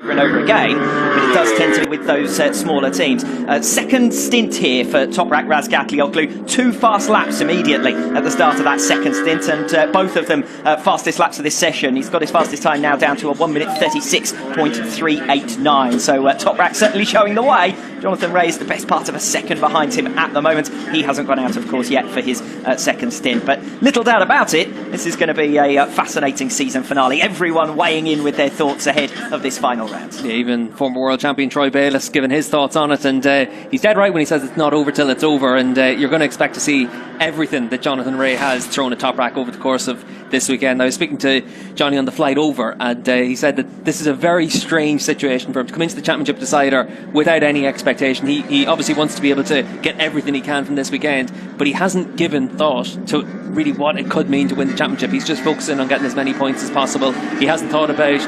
over and over again, but it does tend to be with those smaller teams. Second stint here for Toprak Razgatlioglu. 2 fast laps immediately at the start of that second stint, and both of them fastest laps of this session. He's got his fastest time now down to a 1 minute 36.389. So Toprak certainly showing the way. Jonathan Ray is the best part of a second behind him at the moment. He hasn't gone out, of course, yet for his second stint, but little doubt about it, this is going to be a fascinating season finale. Everyone weighing in with their thoughts ahead of this final round. Yeah, even former world champion Troy Bayliss giving his thoughts on it, and he's dead right when he says it's not over till it's over, and you're going to expect to see everything that Jonathan Ray has thrown at Toprak over the course of this weekend. I was speaking to Johnny on the flight over, and he said that this is a very strange situation for him to come into the championship decider without any expectation. He obviously wants to be able to get everything he can from this weekend, but he hasn't given thought to really what it could mean to win the championship. He's just focusing on getting as many points as possible. He hasn't thought about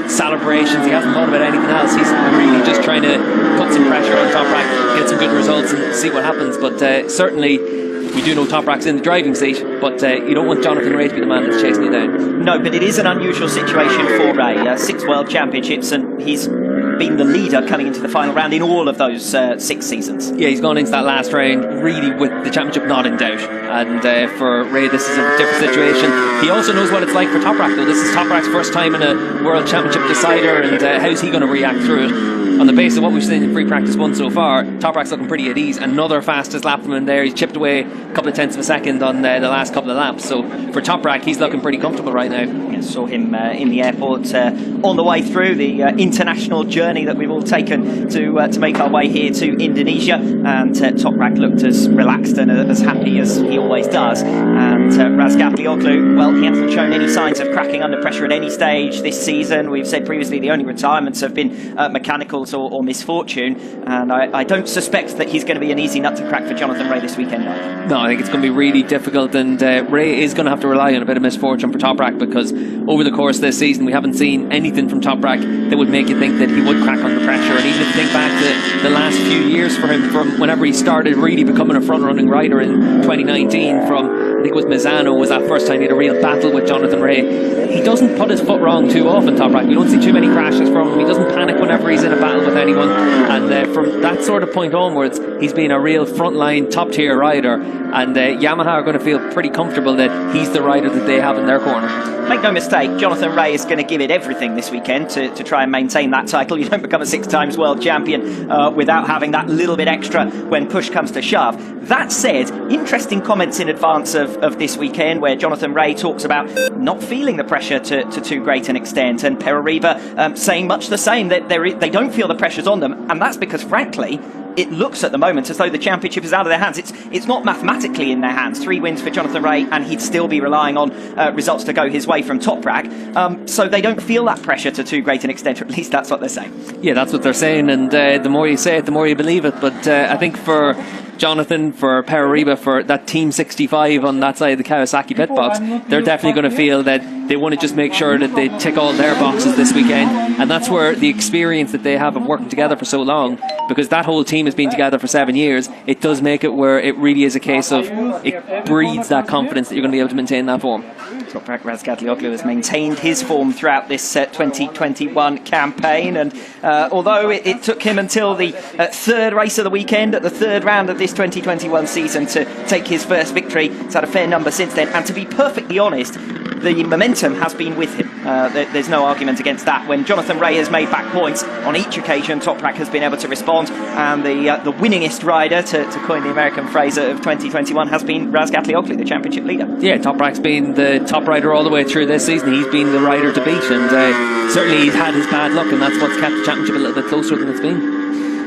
celebrations, he hasn't thought about anything else. He's really just trying to put some pressure on Toprak, get some good results and see what happens. But certainly we do know Toprak's in the driving seat, but you don't want Jonathan Ray to be the man that's chasing you down. No, but it is an unusual situation for Ray. 6 World Championships, and he's been the leader coming into the final round in all of those 6 seasons. Yeah, he's gone into that last round really with the championship not in doubt, and for Ray this is a different situation. He also knows what it's like for Toprak, though. This is Toprak's first time in a World Championship decider, and how's he going to react through it? On the basis of what we've seen in free practice 1 so far, Toprak's looking pretty at ease. Another fastest lap from him there. He's chipped away a couple of tenths of a second on the last couple of laps. So for Toprak, he's looking pretty comfortable right now. Yeah, saw him in the airport on the way through the international journey that we've all taken to make our way here to Indonesia. And Toprak looked as relaxed and as happy as he always does. And Razgatlioglu, well, he hasn't shown any signs of cracking under pressure at any stage this season. We've said previously the only retirements have been mechanicals or misfortune, and I don't suspect that he's going to be an easy nut to crack for Jonathan Ray this weekend either. No, I think it's going to be really difficult, and Ray is going to have to rely on a bit of misfortune for Toprak, because over the course of this season we haven't seen anything from Toprak that would make you think that he would crack under pressure. And even if you think back to the last few years for him, from whenever he started really becoming a front-running rider in 2019, from I think it was Misano was that first time he had a real battle with Jonathan Ray. He doesn't put his foot wrong too often, Toprak. We don't see too many crashes from him. He doesn't panic whenever he's in a battle with anyone, and from that sort of point onwards he's been a real frontline top tier rider, and Yamaha are going to feel pretty comfortable that he's the rider that they have in their corner. Make no mistake, Jonathan Ray is going to give it everything this weekend to try and maintain that title. You don't become a 6 times world champion without having that little bit extra when push comes to shove. That said, interesting comments in advance of this weekend where Jonathan Ray talks about not feeling the pressure to too great an extent, and Perariba saying much the same, that they don't feel the pressures on them, and that's because frankly it looks at the moment as though the championship is out of their hands. It's not mathematically in their hands. 3 wins for Jonathan Ray, and he'd still be relying on results to go his way from Toprak. So they don't feel that pressure to too great an extent, or at least that's what they're saying. Yeah, that's what they're saying, and the more you say it, the more you believe it. But I think for Jonathan, for Perariba, for that Team 65 on that side of the Kawasaki pit box, they're definitely going to feel that they want to just make sure that they tick all their boxes this weekend, and that's where the experience that they have of working together for so long, because that whole team has been together for 7 years, it does make it where it really is a case of it breeds that confidence that you're going to be able to maintain that form. Toprak Razgatlioglu has maintained his form throughout this 2021 campaign, and although it took him until the 3rd race of the weekend at the 3rd round of this 2021 season to take his first victory, he's had a fair number since then, and to be perfectly honest, the momentum has been with him. There's no argument against that. When Jonathan Ray has made back points on each occasion, Toprak has been able to respond, and the winningest rider, to coin the American phrase, of 2021 has been Razgatlioglu, the championship leader. Yeah, Toprak's been the top rider all the way through this season. He's been the rider to beat, and certainly he's had his bad luck, and that's what's kept the championship a little bit closer than it's been.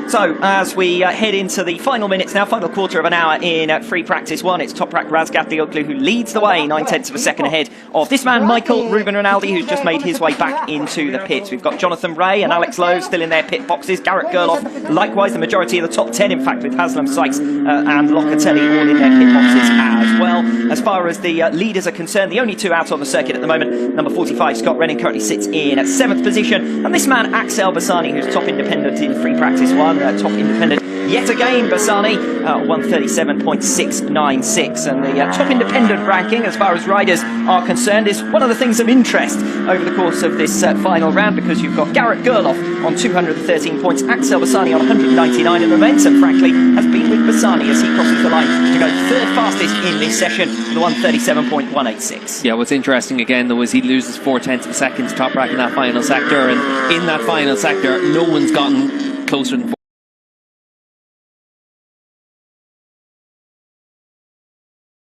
So, as we head into the final minutes now, final quarter of an hour in free practice 1, it's Toprak Razgatlioglu who leads the way, 9/10 of a second ahead of this man, Michael Ruben Rinaldi, who's just made his way back into the pits. We've got Jonathan Ray and Alex Lowe still in their pit boxes. Garrett Gerloff, likewise, the majority of the top 10, in fact, with Haslam Sykes and Locatelli all in their pit boxes as well. As far as the leaders are concerned, the only 2 out on the circuit at the moment, number 45, Scott Renning, currently sits in 7th position. And this man, Axel Bassani, who's top independent in free practice 1, top independent. Yet again, Bassani, 137.696. And the top independent ranking, as far as riders are concerned, is one of the things of interest over the course of this final round, because you've got Garrett Gerloff on 213 points, Axel Bassani on 199, and momentum, frankly, has been with Bassani as he crosses the line to go third fastest in this session with 137.186. Yeah, what's interesting again, though, is he loses 0.4 of a second to Toprak in that final sector, and in that final sector, no one's gotten closer than